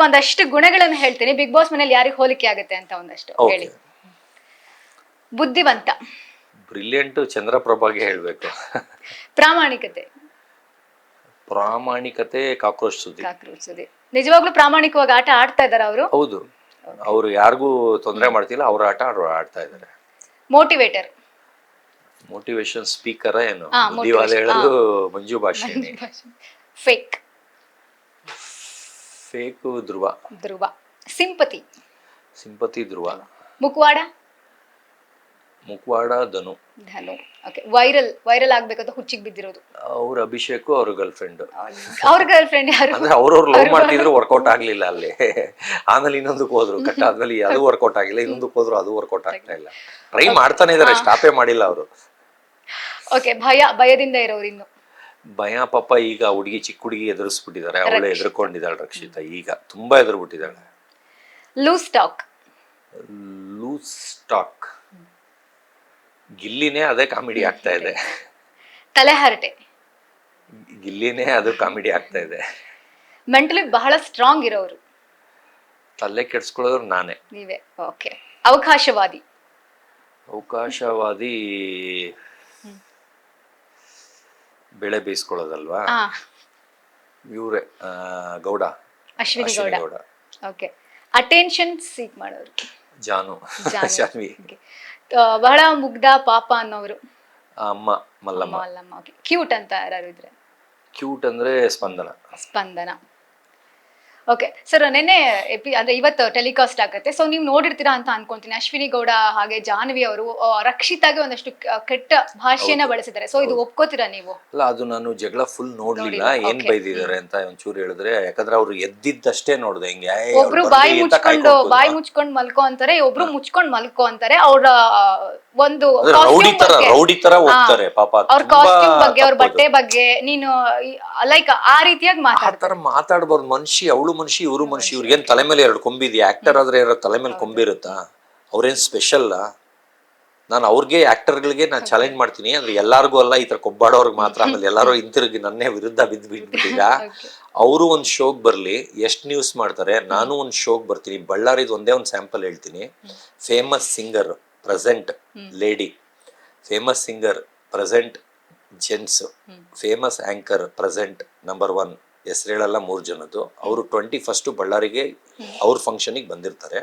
ಒಂದಷ್ಟು ಗುಣಗಳನ್ನು ಹೇಳ್ತೀನಿ. ಬಿಗ್ ಬಾಸ್ ಮನೇಲಿ ಯಾರಿಗೆ ಹೋಲಿಕೆ ಆಗುತ್ತೆ ಅಂತ ಒಂದಷ್ಟು ಹೇಳಿ. ಬುದ್ಧಿವಂತ. ಬ್ರಿಲಿಯಂಟ್ ಚಂದ್ರಪ್ರಭಾಗೆ ಹೇಳ್ಬೇಕು. ಪ್ರಾಮಾಣಿಕತೆ. ಪ್ರಾಮಾಣಿಕತೆ ಕಾಕ್ರೋಚ್ ಸುದ್ದಿ. ನಿಜವಾಗ್ಲೂ ಪ್ರಾಮಾಣಿಕವಾಗಿ ಆಟ ಆಡ್ತಾ ಇದಾರೆ ಅವರು? ಹೌದು, ಅವರು ಯಾರಿಗೂ ತೊಂದರೆ ಮಾಡ್ತಿಲ್ಲ, ಅವ್ರ ಆಟ ಆಡ್ತಾ ಇದ್ದಾರೆ. ಮೋಟಿವೇಟರ್. ಮೋಟಿವೇಶನ್ ಸ್ಪೀಕರ್ ಏನು ಬುದ್ಧಿವಾದ ಹೇಳೋದು ಮಂಜು ಭಾಷಿಣಿ. ಫೇಕ್. ಫೇಕ್ ಧ್ರುವ. ಸಿಂಪತಿ ಧ್ರುವ. ಮುಖವಾಡ ಧನು. ಓಕೆ. ವೈರಲ್ ಆಗ್ಬೇಕಂತ ಹುಚ್ಚಿಗೆ ಬಿದ್ದಿರೋದು ಅವ್ರ ಅಭಿಷೇಕ್, ಅವ್ರ ಗರ್ಲ್ ಫ್ರೆಂಡ್. ಅವ್ರ ಗರ್ಲ್ ಫ್ರೆಂಡ್ ಯಾರು? ಅಂದ್ರೆ ಅವ್ರವ್ರು ಲವ್ ಮಾಡ್ತಿದ್ರು, ವರ್ಕೌಟ್ ಆಗ್ಲಿಲ್ಲ ಅಲ್ಲಿ. ಆಮೇಲೆ ಇನ್ನೊಂದಕ್ಕೆ ಹೋದ್ರು, ಕಟ್ ಆದ್ಮೇಲೆ ಅದು ವರ್ಕೌಟ್ ಆಗಿಲ್ಲ, ಇನ್ನೊಂದಕ್ಕೆ ಹೋದ್ರು, ಅದು ವರ್ಕೌಟ್ ಆಗ್ತಾ ಇಲ್ಲ. ಟ್ರೈ ಮಾಡ್ತಾನೆ ಇದಾರೆ, ಸ್ಟಾಪೇ ಮಾಡಿಲ್ಲ ಅವರು. ಓಕೆ. ಭಯದಿಂದ ಇರೋರು ಇನ್ನು. ಭಯ ಪಾಪ ಈಗ ಹುಡುಗಿ, ಚಿಕ್ಕ ಹುಡುಗಿ ಎದುರಿಸ್ಬಿಟ್ಟಿದ್ದಾರೆ, ಅವಳೆ ಎದುರ್ಕೊಂಡಿದ್ದಾಳೆ ರಕ್ಷಿತಾ. ಈಗ ತುಂಬಾ ಎದುರ್ಬಿಟ್ಟಿದ್ದಾಳೆ. Loose talk. ಗಿಲ್ಲಿನೇ ಅದೇ ಕಾಮಿಡಿ ಆಗ್ತಾ ಇದೆ. ತಲೆಹರಟೆ. ಗಿಲ್ಲಿನೇ ಅದು ಕಾಮಿಡಿ ಆಗ್ತಾ ಇದೆ. ಮೆಂಟಲಿ ಬಹಳ ಸ್ಟ್ರಾಂಗ್ ಇರೋರು. ತಲೆ ಕೆಡ್ಸ್ಕೊಳ್ಳೋರು ನಾನೇ. ನೀವೇ. ಓಕೆ. ಅವಕಾಶವಾದಿ. ಬೆಳೆ ಬೇಯಿಸ್ಕೊಳ್ಳೋದಲ್ವಾ? ಇವ್ರೆ Gowda, Ashwini Gowda. Okay. Attention seek ಮಾಡೋರು. ಜಾನ್ವಿ. ಬಹಳ ಮುಗ್ಧ ಪಾಪ ಅನ್ನೋರು. ಅಮ್ಮ ಮಲ್ಲಮ್ಮ. ಕ್ಯೂಟ್ ಅಂತ ಯಾರು ಇದ್ರೆ? ಕ್ಯೂಟ್ ಅಂದ್ರೆ ಸ್ಪಂದನ. ಓಕೆ ಸರ್, ನೆನ್ನೆ ಅಂದ್ರೆ ಇವತ್ತು ಟೆಲಿಕಾಸ್ಟ್ ಆಗುತ್ತೆ, ಸೊ ನೀವು ನೋಡಿರ್ತೀರಾ ಅಂತ ಅನ್ಕೊಂತೀನಿ. ಅಶ್ವಿನಿ ಗೌಡ ಹಾಗೆ ಜಾನ್ವಿ ಅವರು ರಕ್ಷಿತಾಗೆ ಒಂದಷ್ಟು ಕೆಟ್ಟ ಭಾಷೆಯನ್ನ ಬಳಸಿದ್ದಾರೆ. ಸೊ ಇದು ಒಪ್ಕೋತೀರಾ ನೀವು? ಅಲ್ಲ, ಅದು ನಾನು ಜಗಳ ಫುಲ್ ನೋಡ್ಲಿಲ್ಲ, ಏನ್ ಬೈದಿದ್ದಾರೆ ಅಂತ ಒಂಚೂರು ಹೇಳಿದ್ರೆ. ಯಾಕಂದ್ರೆ ಅವ್ರು ಎದ್ದಿದ್ದಷ್ಟೇ ನೋಡ್ದೆ. ಹಿಂಗೆ ಒಬ್ರು ಬಾಯಿ ಮುಚ್ಕೊಂಡು ಮಲ್ಕೋ ಅಂತಾರೆ, ಒಬ್ರು ಮುಚ್ಕೊಂಡ್ ಮಲ್ಕೋ ಅಂತಾರೆ. ಅವ್ರ ಒಂದು ರೌಡಿ ತರ ಹೋಗ್ತಾರೆ ಪಾಪ. ಅವ್ರ ಕಾಸ್ಟ್ಯೂಮ್ ಬಗ್ಗೆ, ಅವ್ರ ಬಟ್ಟೆ ಬಗ್ಗೆ ನೀನು ಲೈಕ್ ಆ ರೀತಿಯಾಗಿ ಮಾತಾಡ್ಬಾರ್ದು. ಅವಳು ಮನುಷ್ಯ, ಇವರು ಮನುಷ್ಯ. ಇವ್ರಿಗೇನ್ ತಲೆ ಮೇಲೆ 2 ಕೊಂಬಿದ್ಯಾ? ಆಕ್ಟರ್ ಆದ್ರೆ ತಲೆ ಮೇಲೆ ಕೊಂಬಿರುತ್ತಾ? ಅವ್ರೇನ್ ಸ್ಪೆಷಲ್? ನಾನು ಅವ್ರಿಗೆ ಆಕ್ಟರ್ಗಳಿಗೆ ನಾನು ಚಾಲೆಂಜ್ ಮಾಡ್ತೀನಿ, ಅಂದ್ರೆ ಎಲ್ಲಾರ್ಗು ಅಲ್ಲ, ಈ ತರ ಕೊಬ್ಬಾಡೋರ್ಗ್ ಮಾತ್ರ. ಆಮೇಲೆ ಎಲ್ಲಾರು ಹಿಂತಿರುಗಿ ನನ್ನೇ ವಿರುದ್ಧ ಬಿದ್ಬಿಟ್ಟಿಗ. ಅವರು ಒಂದ್ ಶೋಗ್ ಬರ್ಲಿ, ಎಷ್ಟ್ ನ್ಯೂಸ್ ಮಾಡ್ತಾರೆ. ನಾನು ಒಂದ್ ಶೋಗ್ ಬರ್ತೀನಿ. ಬಳ್ಳಾರಿದ್ ಒಂದೇ ಒಂದ್ ಸ್ಯಾಂಪಲ್ ಹೇಳ್ತೀನಿ. Famous singer present lady, famous singer present gents, famous anchor present number 1. ಹೆಸರೇಳಲ್ಲ, 3 ಜನದ್ದು. ಅವರು 21 ಬಳ್ಳಾರಿಗೆ ಅವ್ರ ಫಂಕ್ಷನಿಗೆ ಬಂದಿರ್ತಾರೆ.